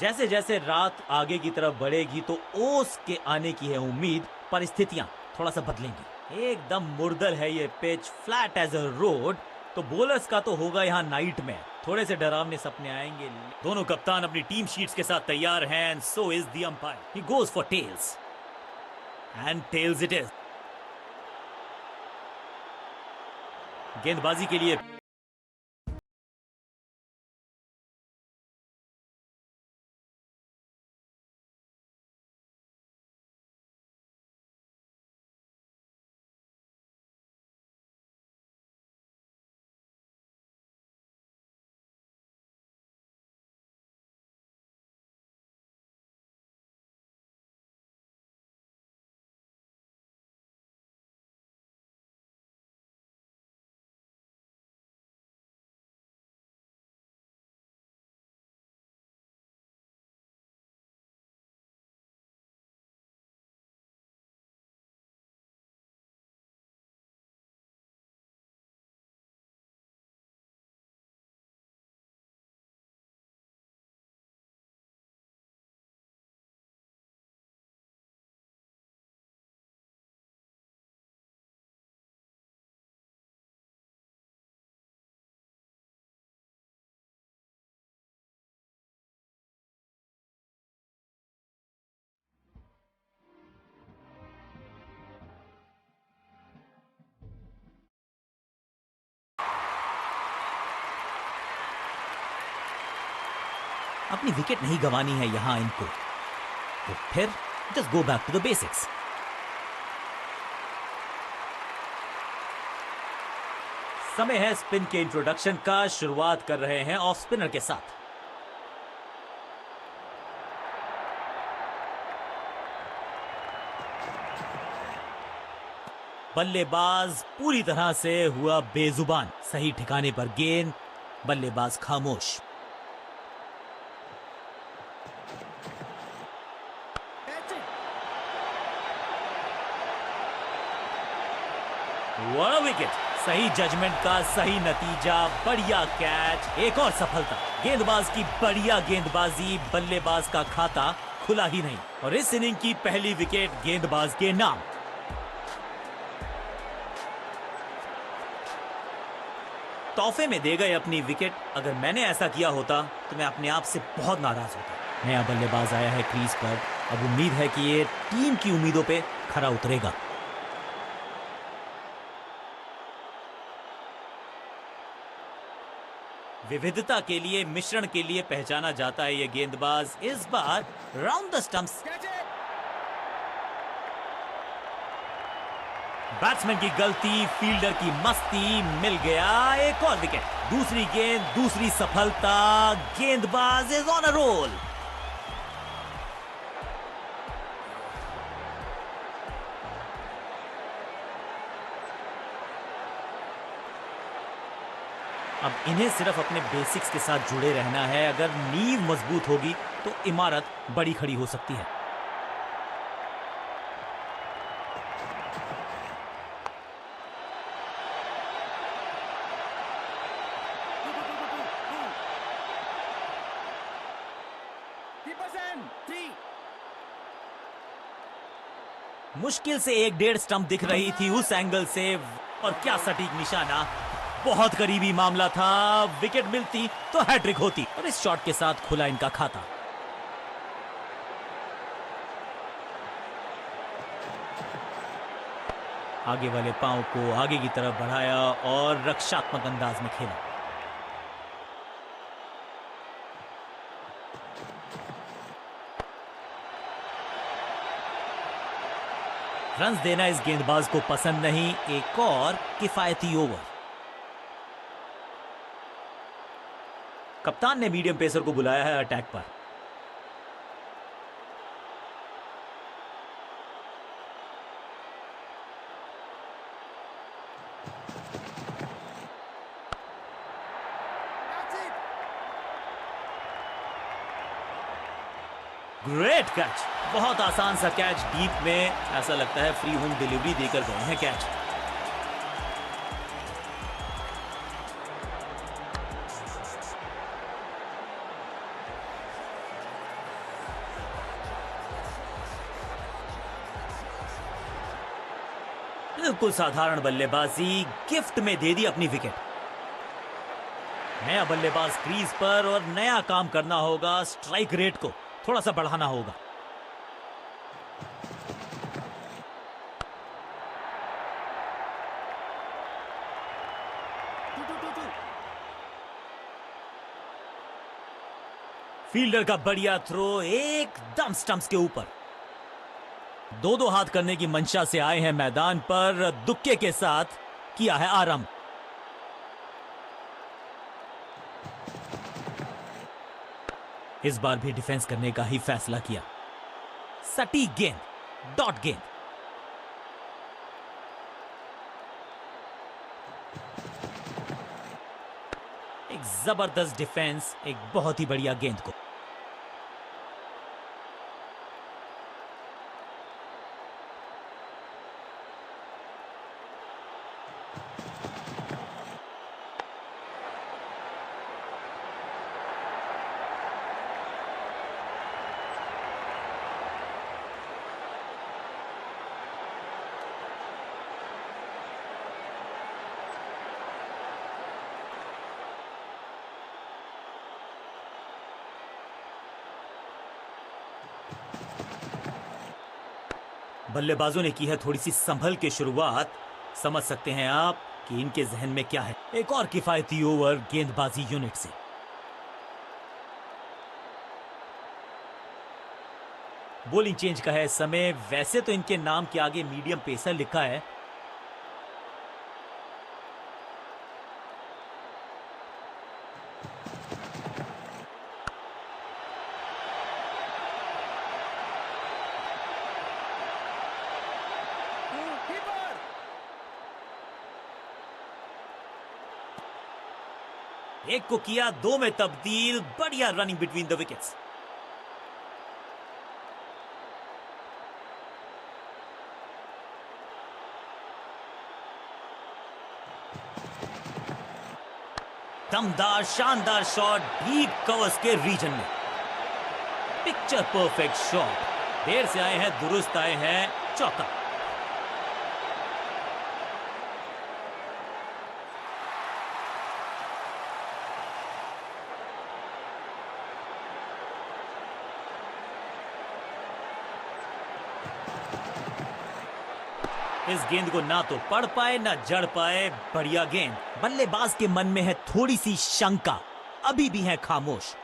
जैसे जैसे रात आगे की तरफ बढ़ेगी तो ओस के आने की है उम्मीद, परिस्थितियां थोड़ा सा बदलेंगी। एकदम मुर्दल है ये pitch, flat as a road, तो बॉलर्स का तो होगा यहाँ नाइट में, थोड़े से डरावने सपने आएंगे। दोनों कप्तान अपनी टीम शीट्स के साथ तैयार हैं and so is the umpire. He goes for tails and tails it is. गेंदबाजी के लिए अपनी विकेट नहीं गंवानी है यहां इनको, तो फिर just go back to the basics. समय है स्पिन के इंट्रोडक्शन का। शुरुआत कर रहे हैं ऑफ स्पिनर के साथ। बल्लेबाज पूरी तरह से हुआ बेजुबान, सही ठिकाने पर गेंद, बल्लेबाज खामोश। व्हाट अ विकेट, सही जजमेंट का सही नतीजा, बढ़िया कैच, एक और सफलता। गेंदबाज की बढ़िया गेंदबाजी, बल्लेबाज का खाता खुला ही नहीं, और इस इनिंग की पहली विकेट गेंदबाज के नाम। तोहफे में दे गए अपनी विकेट। अगर मैंने ऐसा किया होता तो मैं अपने आप से बहुत नाराज होता। नया बल्लेबाज आया है क्रीज पर, अब उम्मीद है कि ये टीम की उम्मीदों पे खरा उतरेगा। विविधता के लिए, मिश्रण के लिए पहचाना जाता है ये गेंदबाज। इस बार राउंड द स्टंप्स। बैट्समैन की गलती, फील्डर की मस्ती, मिल गया एक और विकेट। दूसरी गेंद, दूसरी सफलता, गेंदबाज इज ऑन अ रोल। अब इन्हें सिर्फ अपने बेसिक्स के साथ जुड़े रहना है। अगर नींव मजबूत होगी तो इमारत बड़ी खड़ी हो सकती है। मुश्किल से 1.5 स्टंप दिख रही थी उस एंगल से, और क्या सटीक निशाना, बहुत करीबी मामला था। विकेट मिलती तो हैट्रिक होती, और इस शॉट के साथ खुला इनका खाता। आगे वाले पांव को आगे की तरफ बढ़ाया और रक्षात्मक अंदाज में खेला। रन्स देना इस गेंदबाज को पसंद नहीं। एक और किफायती ओवर। कप्तान ने मीडियम पेसर को बुलाया है अटैक पर। ग्रेट कैच, बहुत आसान सा कैच डीप में। ऐसा लगता है फ्री होम डिलीवरी देकर गए हैं कैच। बिल्कुल साधारण बल्लेबाजी, गिफ्ट में दे दी अपनी विकेट। नया बल्लेबाज क्रीज पर और नया काम करना होगा, स्ट्राइक रेट को थोड़ा सा बढ़ाना होगा। फील्डर का बढ़िया थ्रो एकदम स्टंप्स के ऊपर। दो दो हाथ करने की मंशा से आए हैं मैदान पर, दुक्के के साथ किया है आरंभ। इस बार भी डिफेंस करने का ही फैसला किया। सटीक गेंद, डॉट गेंद। एक जबरदस्त डिफेंस, एक बहुत ही बढ़िया गेंद को। बल्लेबाजों ने की है थोड़ी सी संभल के शुरुआत। समझ सकते हैं आप कि इनके जहन में क्या है। एक और किफायती ओवर गेंदबाजी यूनिट से। बॉलिंग चेंज का है समय। वैसे तो इनके नाम के आगे मीडियम पेसर लिखा है, एक को किया दो में तब्दील। बढ़िया रनिंग बिटवीन द विकेट्स। दमदार शानदार शॉट डीप कवर्स के रीजन में। Picture perfect shot. देर से आए हैं, दुरुस्त आए हैं, चौका। इस गेंद को ना तो पढ़ पाए ना जड़ पाए। बढ़िया गेंद। बल्लेबाज के मन में है थोड़ी सी शंका, अभी भी है खामोश।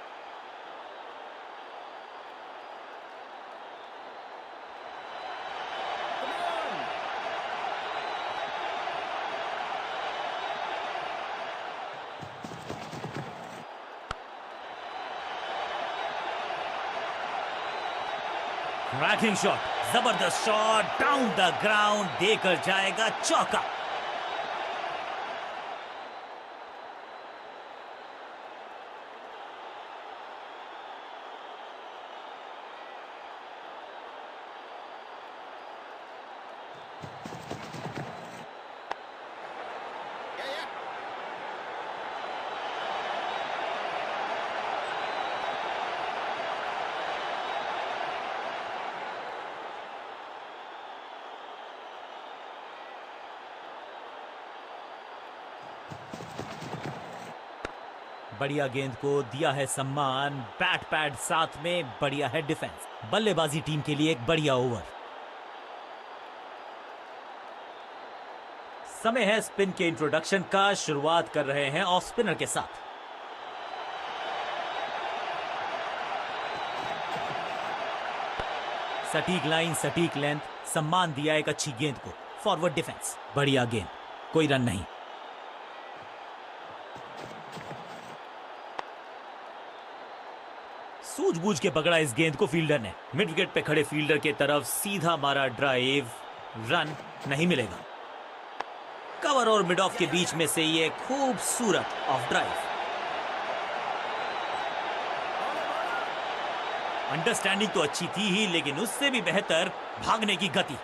क्रैकिंग शॉट, जबरदस्त शॉट, डाउन द ग्राउंड, देकर जाएगा चौका। बढ़िया गेंद को दिया है सम्मान। बैट पैड साथ में, बढ़िया है डिफेंस। बल्लेबाजी टीम के लिए एक बढ़िया ओवर। समय है स्पिन के इंट्रोडक्शन का। शुरुआत कर रहे हैं ऑफ स्पिनर के साथ। सटीक लाइन, सटीक लेंथ, सम्मान दिया एक अच्छी गेंद को। फॉरवर्ड डिफेंस, बढ़िया गेंद, कोई रन नहीं। सूझबूझ के पकड़ा इस गेंद को फील्डर ने। मिड विकेट पे खड़े फील्डर के तरफ सीधा मारा ड्राइव। रन नहीं मिलेगा। कवर और मिड ऑफ के बीच में से ये खूबसूरत ऑफ ड्राइव। अंडरस्टैंडिंग तो अच्छी थी ही, लेकिन उससे भी बेहतर भागने की गति।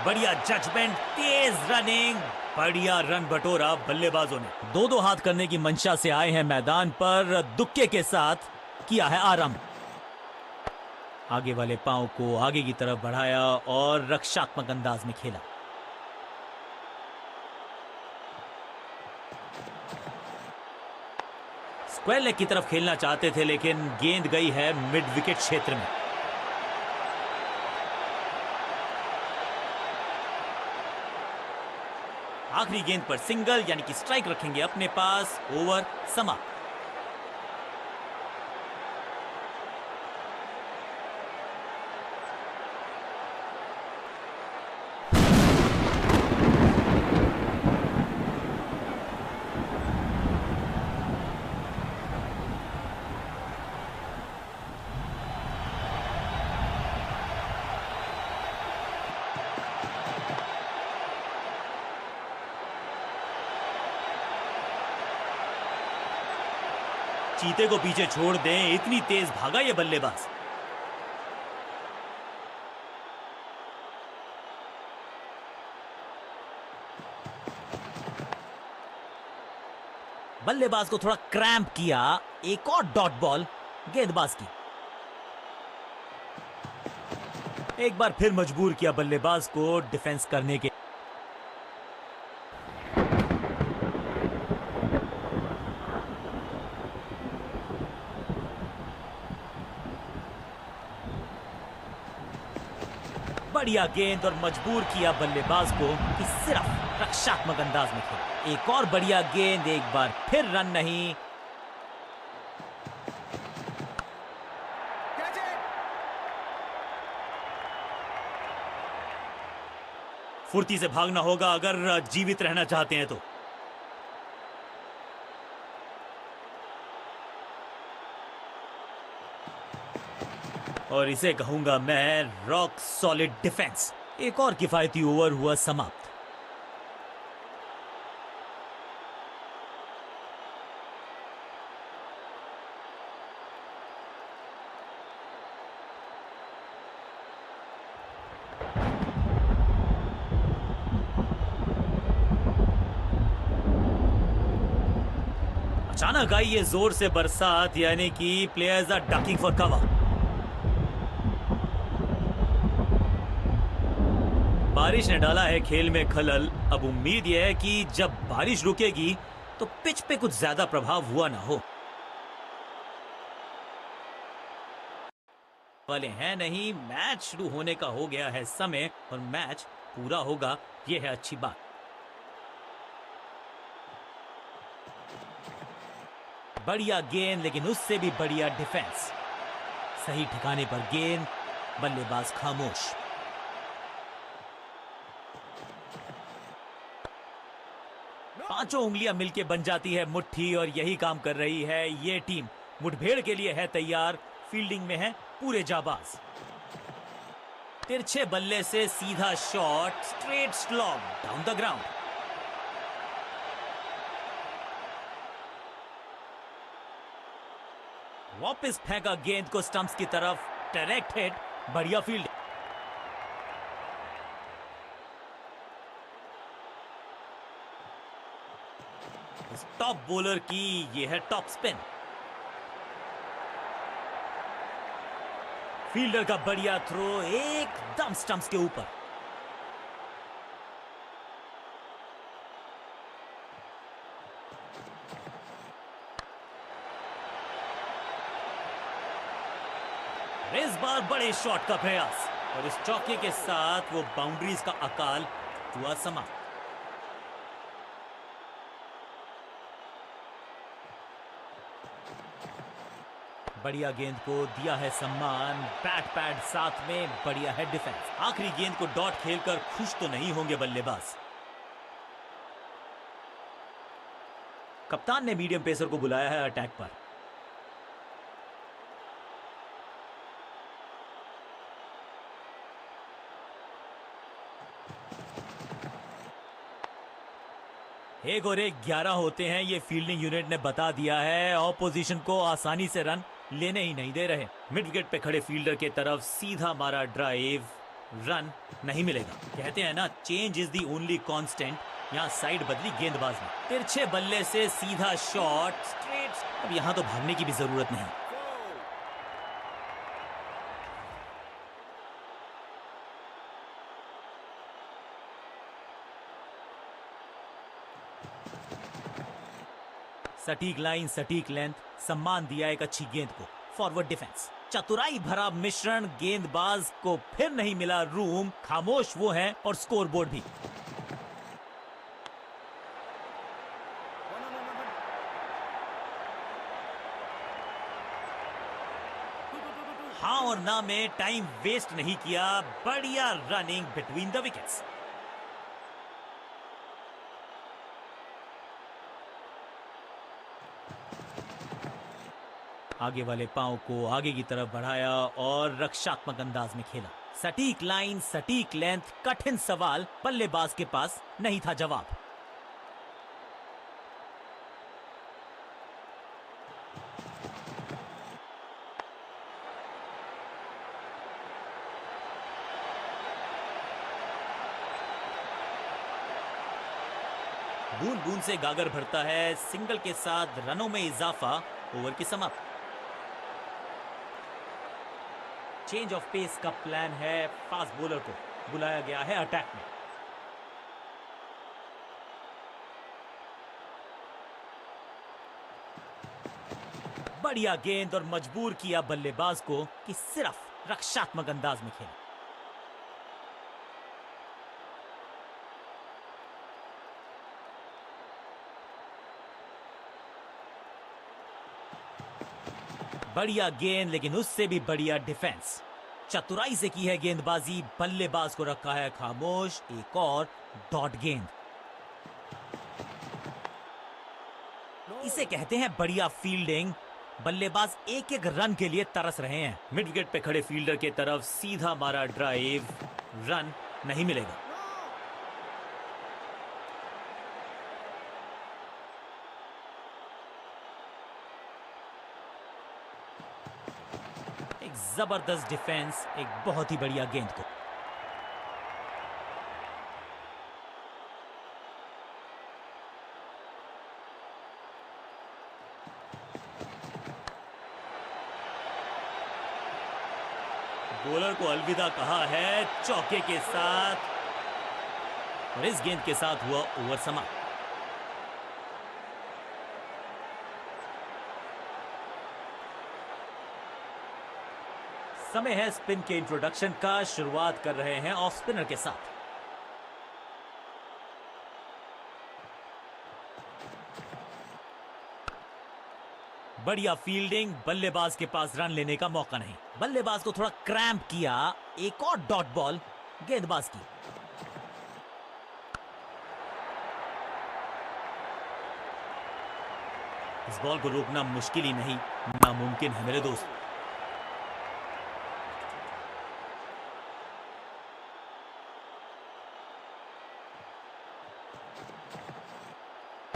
बढ़िया जजमेंट, तेज रनिंग, बढ़िया रन बटोरा बल्लेबाजों ने। दो दो हाथ करने की मंशा से आए हैं मैदान पर, दुक्के के साथ किया है आराम। आगे वाले पांव को आगे की तरफ बढ़ाया और रक्षात्मक अंदाज में खेला। स्क्वायर लेग की तरफ खेलना चाहते थे लेकिन गेंद गई है मिड विकेट क्षेत्र में। आखिरी गेंद पर सिंगल यानी कि स्ट्राइक रखेंगे अपने पास। ओवर समाप्त। चीते को पीछे छोड़ दें, इतनी तेज भागा ये बल्लेबाज। बल्लेबाज को थोड़ा क्रैम्प किया। एक और डॉट बॉल गेंदबाज की। एक बार फिर मजबूर किया बल्लेबाज को डिफेंस करने के। बढ़िया गेंद और मजबूर किया बल्लेबाज को कि सिर्फ रक्षात्मक अंदाज में खेले। एक और बढ़िया गेंद, एक बार फिर रन नहीं। फुर्ती से भागना होगा अगर जीवित रहना चाहते हैं तो। और इसे कहूंगा मैं रॉक सॉलिड डिफेंस। एक और किफायती ओवर हुआ समाप्त। अचानक आई ये जोर से बरसात, यानी कि players are ducking for cover. बारिश ने डाला है खेल में खलल। अब उम्मीद यह है कि जब बारिश रुकेगी तो पिच पे कुछ ज्यादा प्रभाव हुआ ना हो। वाले हैं नहीं, मैच शुरू होने का हो गया है समय और मैच पूरा होगा, यह है अच्छी बात। बढ़िया गेंद, लेकिन उससे भी बढ़िया डिफेंस। सही ठिकाने पर गेंद, बल्लेबाज खामोश। पांचों उंगलियां मिलके बन जाती है मुट्ठी और यही काम कर रही है ये टीम। मुठभेड़ के लिए है तैयार, फील्डिंग में है पूरे जाबाज। तिरछे बल्ले से सीधा shot, straight slog down the ground. वापस फेंका गेंद को स्टंप्स की तरफ, डायरेक्ट हिट, बढ़िया फील्ड। टॉप बॉलर की यह है टॉप स्पिन। फील्डर का बढ़िया थ्रो, एकदम स्टंप्स के ऊपर। इस बार बड़े शॉट का प्रयास और इस चौके के साथ वो बाउंड्रीज का अकाल हुआ समाप्त। बढ़िया गेंद को दिया है सम्मान, बैट पैड साथ में, बढ़िया है डिफेंस। आखिरी गेंद को डॉट खेलकर खुश तो नहीं होंगे बल्लेबाज। कप्तान ने मीडियम पेसर को बुलाया है अटैक पर। एक और एक 11 होते हैं, ये फील्डिंग यूनिट ने बता दिया है। ऑपोजिशन को आसानी से रन लेने ही नहीं दे रहे। मिड विकेट पे खड़े फील्डर के तरफ सीधा मारा ड्राइव, रन नहीं मिलेगा। कहते हैं ना, change is the only constant. यहाँ साइड बदली गेंदबाज ने, तिरछे बल्ले से सीधा शॉट स्ट्रेट। अब यहाँ तो भागने की भी जरूरत नहीं। सटीक लाइन, सटीक लेंथ, सम्मान दिया एक अच्छी गेंद को। फॉरवर्ड डिफेंस, चतुराई भरा मिश्रण, गेंदबाज को फिर नहीं मिला रूम। खामोश वो है और स्कोरबोर्ड भी। हाँ और ना में टाइम वेस्ट नहीं किया। बढ़िया रनिंग बिटवीन द विकेट्स। आगे वाले पांव को आगे की तरफ बढ़ाया और रक्षात्मक अंदाज में खेला। सटीक लाइन, सटीक लेंथ, कठिन सवाल, बल्लेबाज के पास नहीं था जवाब। बूंद बूंद से गागर भरता है। सिंगल के साथ रनों में इजाफा। ओवर की समाप्ति। चेंज ऑफ पेस का प्लान है। फास्ट बॉलर को बुलाया गया है अटैक में। बढ़िया गेंद और मजबूर किया बल्लेबाज को कि सिर्फ रक्षात्मक अंदाज में खेले। बढ़िया गेंद, लेकिन उससे भी बढ़िया डिफेंस। चतुराई से की है गेंदबाजी, बल्लेबाज को रखा है खामोश। एक और डॉट गेंद। इसे कहते हैं बढ़िया फील्डिंग। बल्लेबाज एक एक रन के लिए तरस रहे हैं। मिड विकेट पे खड़े फील्डर के तरफ सीधा मारा ड्राइव। रन नहीं मिलेगा। एक जबरदस्त डिफेंस, एक बहुत ही बढ़िया गेंद को। बॉलर को अलविदा कहा है चौके के साथ और इस गेंद के साथ हुआ ओवर समाप्त। समय है स्पिन के इंट्रोडक्शन का। शुरुआत कर रहे हैं ऑफ स्पिनर के साथ। बढ़िया फील्डिंग, बल्लेबाज के पास रन लेने का मौका नहीं। बल्लेबाज को थोड़ा क्रैम्प किया। एक और डॉट बॉल गेंदबाज की। इस बॉल को रोकना मुश्किल ही नहीं, नामुमकिन है मेरे दोस्त।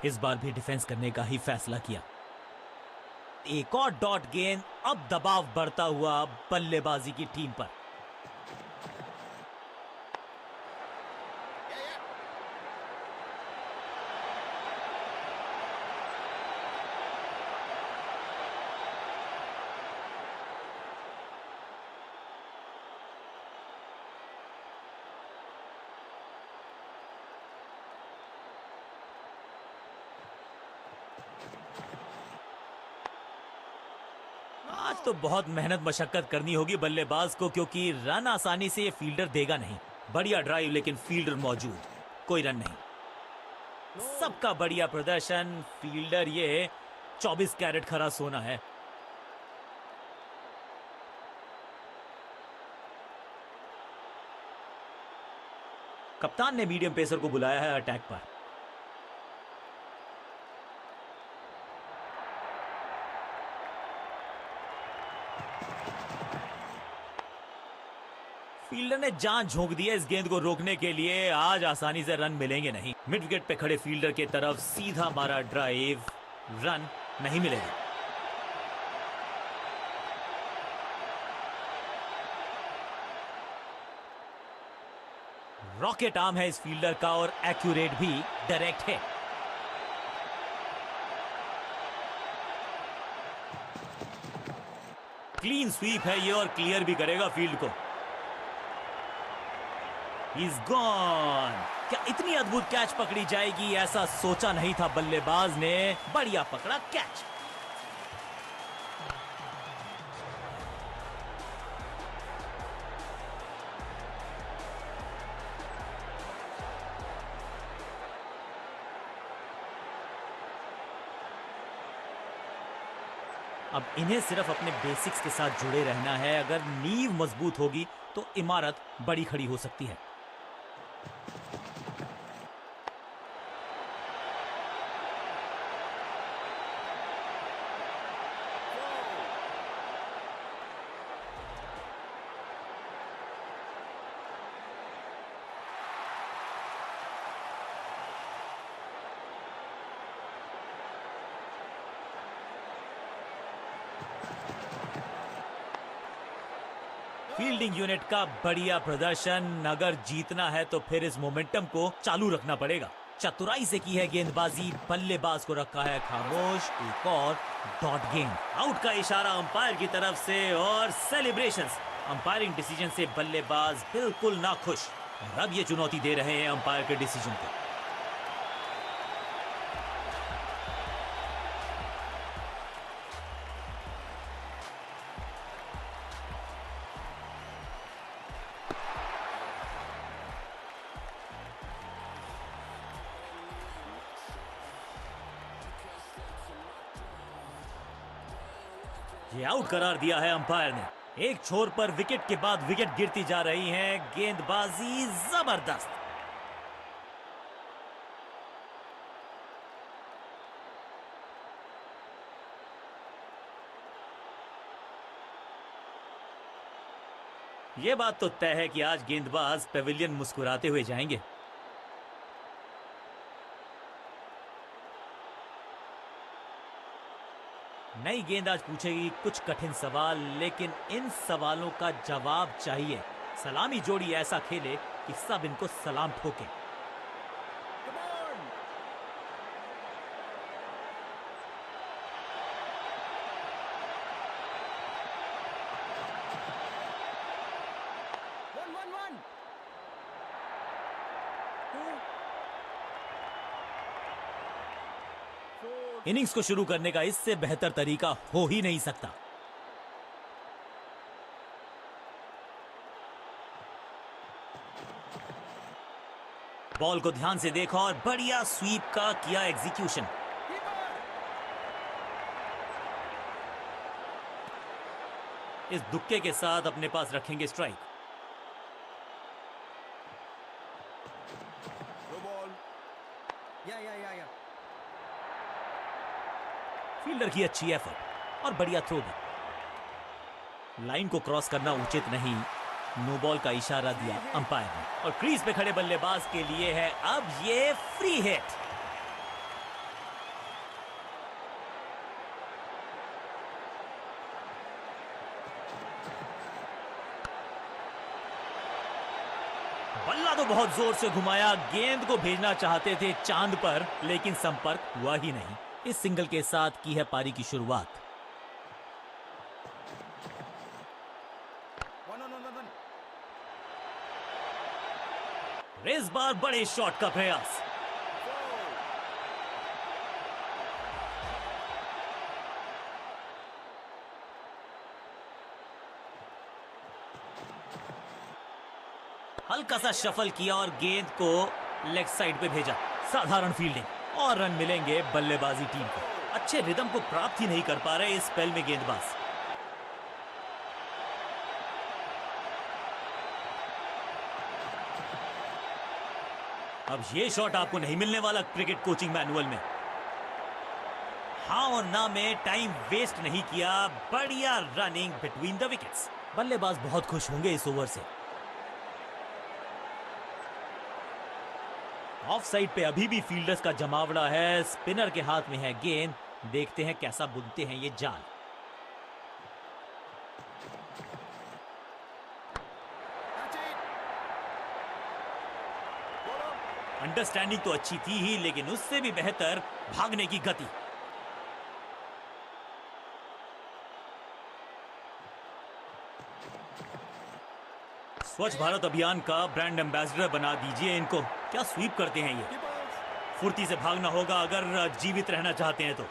इस बार भी डिफेंस करने का ही फैसला किया। एक और डॉट गेंद। अब दबाव बढ़ता हुआ बल्लेबाजी की टीम पर। आज तो बहुत मेहनत मशक्कत करनी होगी बल्लेबाज को, क्योंकि रन आसानी से ये फील्डर देगा नहीं। बढ़िया ड्राइव, लेकिन फील्डर मौजूद, कोई रन नहीं। सबका बढ़िया प्रदर्शन। फील्डर ये 24 कैरेट खरा सोना है। कप्तान ने मीडियम पेसर को बुलाया है अटैक पर। फील्डर ने जान झोंक दी है इस गेंद को रोकने के लिए। आज आसानी से रन मिलेंगे नहीं। मिड विकेट पे खड़े फील्डर के तरफ सीधा मारा ड्राइव। रन नहीं मिलेगा। रॉकेट आर्म है इस फील्डर का और एक्यूरेट भी, डायरेक्ट है। क्लीन स्वीप है ये और क्लियर भी करेगा फील्ड को। He's gone। क्या इतनी अद्भुत कैच पकड़ी जाएगी, ऐसा सोचा नहीं था बल्लेबाज ने। बढ़िया पकड़ा कैच। अब इन्हें सिर्फ अपने बेसिक्स के साथ जुड़े रहना है। अगर नींव मजबूत होगी तो इमारत बड़ी खड़ी हो सकती है। फील्डिंग यूनिट का बढ़िया प्रदर्शन। अगर जीतना है तो फिर इस मोमेंटम को चालू रखना पड़ेगा। चतुराई से की है गेंदबाजी, बल्लेबाज को रखा है खामोश। एक और डॉट गेंद। आउट का इशारा अंपायर की तरफ से और सेलिब्रेशंस। अंपायरिंग डिसीजन से बल्लेबाज बिल्कुल ना खुश और अब ये चुनौती दे रहे हैं अंपायर के डिसीजन को। ये आउट करार दिया है अंपायर ने। एक छोर पर विकेट के बाद विकेट गिरती जा रही है। गेंदबाजी जबरदस्त। ये बात तो तय है कि आज गेंदबाज पेविलियन मुस्कुराते हुए जाएंगे। नई गेंद आज पूछेगी कुछ कठिन सवाल, लेकिन इन सवालों का जवाब चाहिए। सलामी जोड़ी ऐसा खेले कि सब इनको सलाम ठोके। इनिंग्स को शुरू करने का इससे बेहतर तरीका हो ही नहीं सकता। बॉल को ध्यान से देखा और बढ़िया स्वीप का किया एग्जीक्यूशन। इस दुक्के के साथ अपने पास रखेंगे स्ट्राइक। फील्डर की अच्छी एफर्ट और बढ़िया थ्रो भी। लाइन को क्रॉस करना उचित नहीं। नो बॉल का इशारा दिया अंपायर ने और क्रीज पे खड़े बल्लेबाज के लिए है अब ये फ्री हिट। बल्ला तो बहुत जोर से घुमाया। गेंद को भेजना चाहते थे चांद पर, लेकिन संपर्क हुआ ही नहीं। इस सिंगल के साथ की है पारी की शुरुआत। इस बार बड़े शॉट का प्रयास। हल्का सा शफल किया और गेंद को लेग साइड पे भेजा। साधारण फील्डिंग और रन मिलेंगे बल्लेबाजी टीम को। अच्छे रिदम को प्राप्त ही नहीं कर पा रहे इस स्पेल में गेंदबाज। अब ये शॉट आपको नहीं मिलने वाला क्रिकेट कोचिंग मैनुअल में। हाँ और ना में टाइम वेस्ट नहीं किया। बढ़िया रनिंग बिटवीन द विकेट्स। बल्लेबाज बहुत खुश होंगे इस ओवर से। ऑफ साइड पे अभी भी फील्डर्स का जमावड़ा है। स्पिनर के हाथ में है गेंद। देखते हैं कैसा बुनते हैं ये जाल। अंडरस्टैंडिंग तो अच्छी थी ही, लेकिन उससे भी बेहतर भागने की गति। स्वच्छ भारत अभियान का ब्रांड एम्बेसडर बना दीजिए इनको। क्या स्वीप करते हैं ये। फुर्ती से भागना होगा अगर जीवित रहना चाहते हैं तो।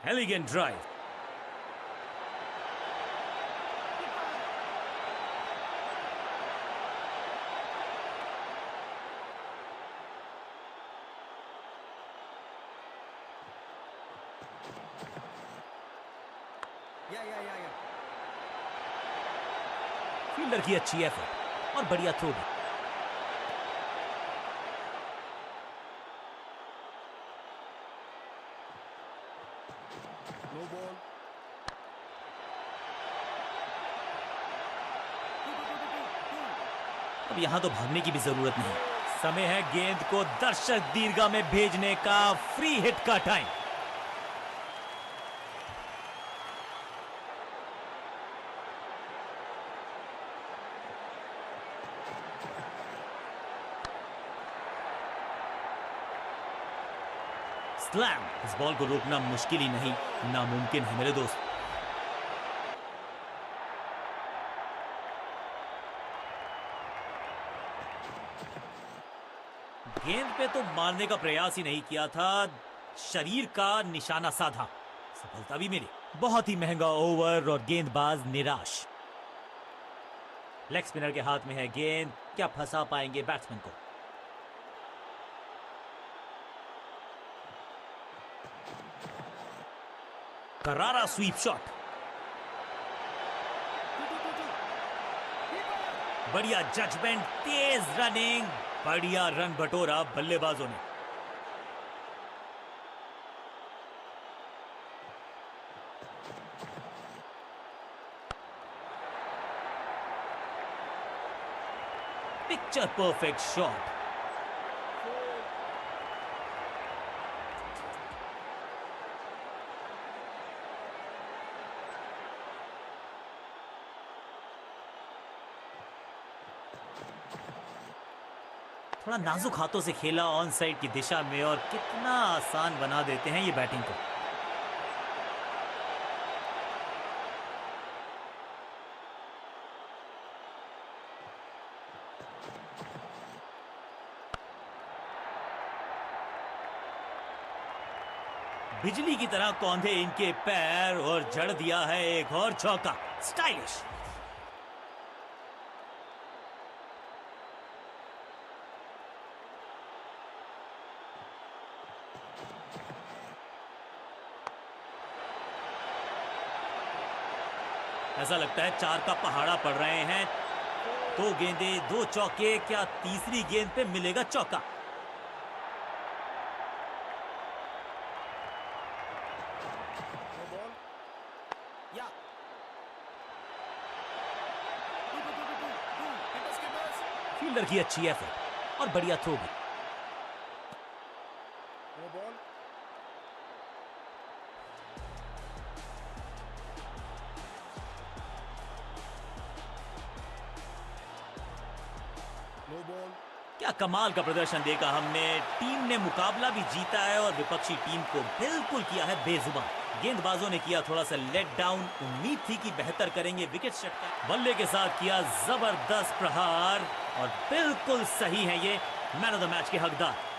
Elegant drive. फील्डर की अच्छी एफर्ट और बढ़िया थ्रो भी। No ball. अब यहां तो भागने की भी जरूरत नहीं। समय है गेंद को दर्शक दीर्घा में भेजने का। फ्री हिट का टाइम। स्लैम। इस बॉल को रोकना मुश्किल ही नहीं, नामुमकिन है मेरे दोस्त। गेंद पे तो मारने का प्रयास ही नहीं किया था, शरीर का निशाना साधा। सफलता भी मिली। बहुत ही महंगा ओवर और गेंदबाज निराश। लेग स्पिनर के हाथ में है गेंद। क्या फंसा पाएंगे बैट्समैन को। करारा स्वीप शॉट। बढ़िया जजमेंट, तेज रनिंग, बढ़िया रन बटोरा बल्लेबाजों ने। Picture perfect shot. थोड़ा नाजुक हाथों से खेला ऑन साइड की दिशा में, और कितना आसान बना देते हैं ये बैटिंग को। बिजली की तरह कौंधे इनके पैर और जड़ दिया है एक और चौका। स्टाइलिश। ऐसा लगता है चार का पहाड़ा पड़ रहे हैं। दो गेंदे, दो चौके, क्या तीसरी गेंद पे मिलेगा चौका। No ball. या फील्डर की अच्छी एफर्ट और बढ़िया थ्रो भी। No ball. No ball. क्या कमाल का प्रदर्शन देखा हमने। टीम ने मुकाबला भी जीता है और विपक्षी टीम को बिल्कुल किया है बेजुबान। गेंदबाजों ने किया थोड़ा सा लेट डाउन। उम्मीद थी कि बेहतर करेंगे। विकेट षटकार बल्ले के साथ किया जबरदस्त प्रहार और बिल्कुल सही है ये मैन ऑफ द मैच के हकदार।